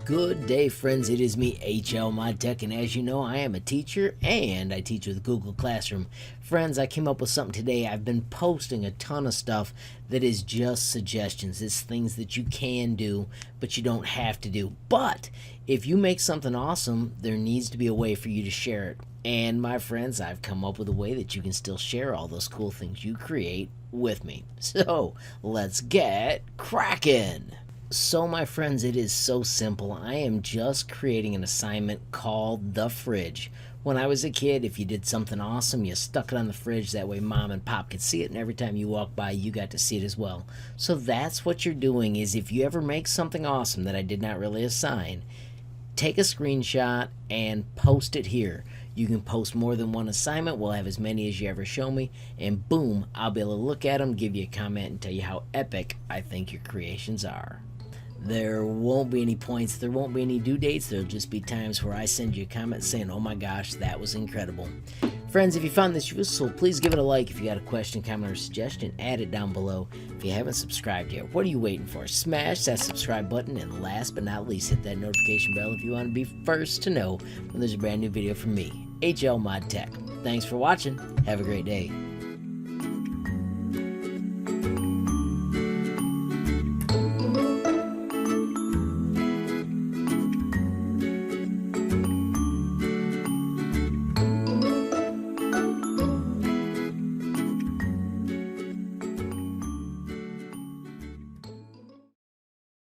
Good day, friends. It is me, HLModTech, and as you know, I am a teacher and I teach with Google Classroom. Friends, I came up with something today. I've been posting a ton of stuff that is just suggestions. It's things that you can do, but you don't have to do. But if you make something awesome, there needs to be a way for you to share it. And my friends, I've come up with a way that you can still share all those cool things you create with me. So let's get cracking. So my friends, it is so simple. I am just creating an assignment called the fridge. When I was a kid, if you did something awesome, you stuck it on the fridge. That way mom and pop could see it, and every time you walk by, you got to see it as well. So that's what you're doing. Is if you ever make something awesome that I did not really assign, take a screenshot and post it here. You can post more than one assignment. We'll have as many as you ever show me, and boom, I'll be able to look at them, give you a comment, and tell you how epic I think your creations are. There won't be any points, there won't be any due dates, there'll just be times where I send you a comment saying, oh my gosh, that was incredible. Friends, if you found this useful, please give it a like. If you got a question, comment, or suggestion, add it down below. If you haven't subscribed yet, what are you waiting for? Smash that subscribe button, and last but not least, hit that notification bell if you want to be first to know when there's a brand new video from me, HLModTech. Thanks for watching, have a great day.